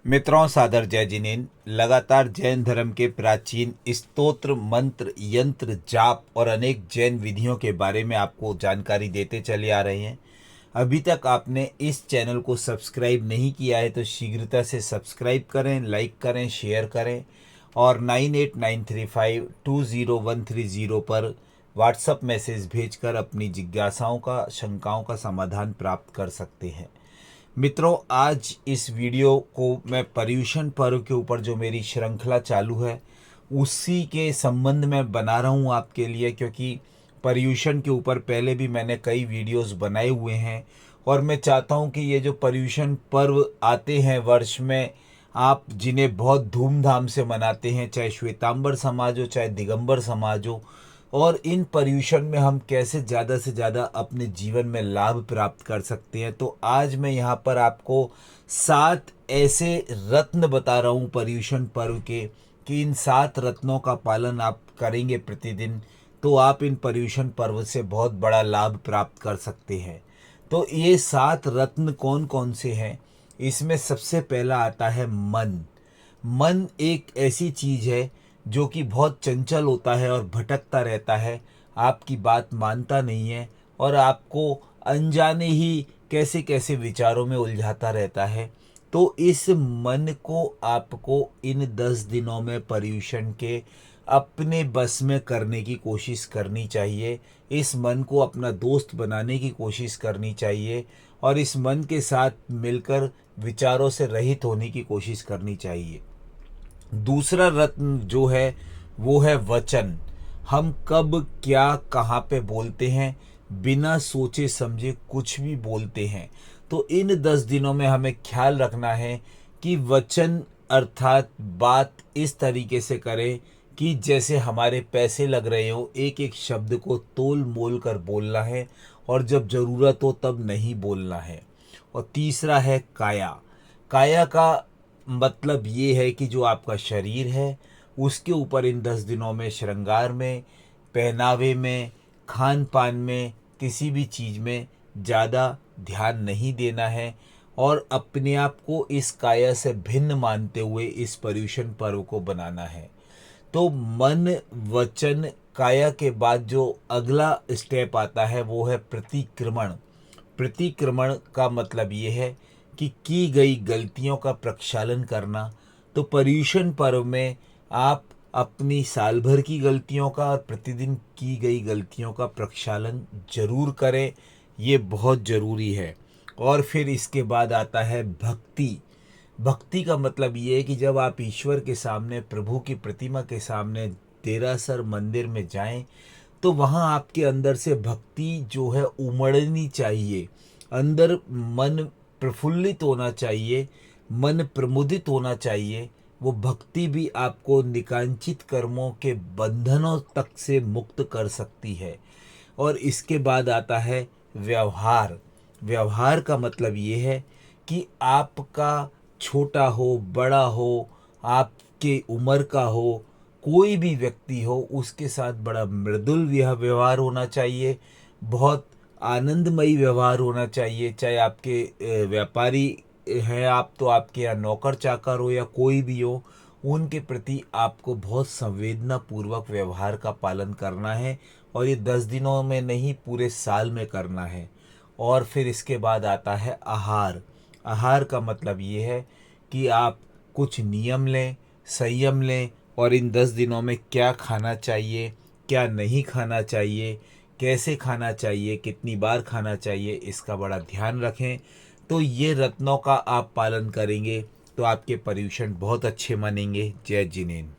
मित्रों, सादर जय जिनेन। लगातार जैन धर्म के प्राचीन स्तोत्र, मंत्र, यंत्र, जाप और अनेक जैन विधियों के बारे में आपको जानकारी देते चले आ रहे हैं। अभी तक आपने इस चैनल को सब्सक्राइब नहीं किया है तो शीघ्रता से सब्सक्राइब करें, लाइक करें, शेयर करें और 9893520130 पर व्हाट्सएप मैसेज भेजकर अपनी जिज्ञासाओं का, शंकाओं का समाधान प्राप्त कर सकते हैं। मित्रों, आज इस वीडियो को मैं पर्युषण पर्व के ऊपर जो मेरी श्रृंखला चालू है उसी के संबंध में बना रहा हूँ आपके लिए, क्योंकि पर्युषण के ऊपर पहले भी मैंने कई वीडियोस बनाए हुए हैं और मैं चाहता हूँ कि ये जो पर्युषण पर्व आते हैं वर्ष में, आप जिन्हें बहुत धूमधाम से मनाते हैं, चाहे श्वेतांबर समाज हो चाहे दिगंबर समाज हो, और इन पर्युषण में हम कैसे ज़्यादा से ज़्यादा अपने जीवन में लाभ प्राप्त कर सकते हैं। तो आज मैं यहाँ पर आपको 7 ऐसे रत्न बता रहा हूँ पर्युषण पर्व के, कि इन 7 रत्नों का पालन आप करेंगे प्रतिदिन तो आप इन पर्युषण पर्व से बहुत बड़ा लाभ प्राप्त कर सकते हैं। तो ये 7 रत्न कौन कौन से हैं? इसमें सबसे पहला आता है मन। मन एक ऐसी चीज़ है जो कि बहुत चंचल होता है और भटकता रहता है, आपकी बात मानता नहीं है और आपको अनजाने ही कैसे कैसे विचारों में उलझाता रहता है। तो इस मन को आपको इन 10 दिनों में पर्युषण के अपने बस में करने की कोशिश करनी चाहिए। इस मन को अपना दोस्त बनाने की कोशिश करनी चाहिए और इस मन के साथ मिलकर विचारों से रहित होने की कोशिश करनी चाहिए। दूसरा रत्न जो है वो है वचन। हम कब क्या कहाँ पे बोलते हैं, बिना सोचे समझे कुछ भी बोलते हैं। तो इन 10 दिनों में हमें ख्याल रखना है कि वचन अर्थात बात इस तरीके से करें कि जैसे हमारे पैसे लग रहे हो, एक एक शब्द को तोल मोल कर बोलना है और जब ज़रूरत हो तब नहीं बोलना है। और तीसरा है काया। काया का मतलब ये है कि जो आपका शरीर है उसके ऊपर इन 10 दिनों में श्रृंगार में, पहनावे में, खान पान में, किसी भी चीज़ में ज़्यादा ध्यान नहीं देना है और अपने आप को इस काया से भिन्न मानते हुए इस पर्युषण पर्व को बनाना है। तो मन, वचन, काया के बाद जो अगला स्टेप आता है वो है प्रतिक्रमण। प्रतिक्रमण का मतलब ये है कि की गई गलतियों का प्रक्षालन करना। तो पर्युषण पर्व में आप अपनी साल भर की गलतियों का और प्रतिदिन की गई गलतियों का प्रक्षालन जरूर करें, ये बहुत ज़रूरी है। और फिर इसके बाद आता है भक्ति। भक्ति का मतलब ये है कि जब आप ईश्वर के सामने, प्रभु की प्रतिमा के सामने देरासर मंदिर में जाएं तो वहाँ आपके अंदर से भक्ति जो है उमड़नी चाहिए। अंदर मन प्रफुल्लित होना चाहिए, मन प्रमुदित होना चाहिए। वो भक्ति भी आपको निकांचित कर्मों के बंधनों तक से मुक्त कर सकती है। और इसके बाद आता है व्यवहार। व्यवहार का मतलब ये है कि आपका छोटा हो, बड़ा हो, आपके उम्र का हो, कोई भी व्यक्ति हो, उसके साथ बड़ा मृदुल व्यवहार होना चाहिए, बहुत आनंदमयी व्यवहार होना चाहिए। चाहे आपके व्यापारी हैं आप, तो आपके यहाँ नौकर चाकर हो या कोई भी हो, उनके प्रति आपको बहुत संवेदनापूर्वक व्यवहार का पालन करना है और ये 10 दिनों में नहीं, पूरे साल में करना है। और फिर इसके बाद आता है आहार। आहार का मतलब ये है कि आप कुछ नियम लें, संयम लें और इन 10 दिनों में क्या खाना चाहिए, क्या नहीं खाना चाहिए, कैसे खाना चाहिए, कितनी बार खाना चाहिए, इसका बड़ा ध्यान रखें। तो ये रत्नों का आप पालन करेंगे तो आपके पर्युषण बहुत अच्छे मनेंगे। जय जिनेन्द्र।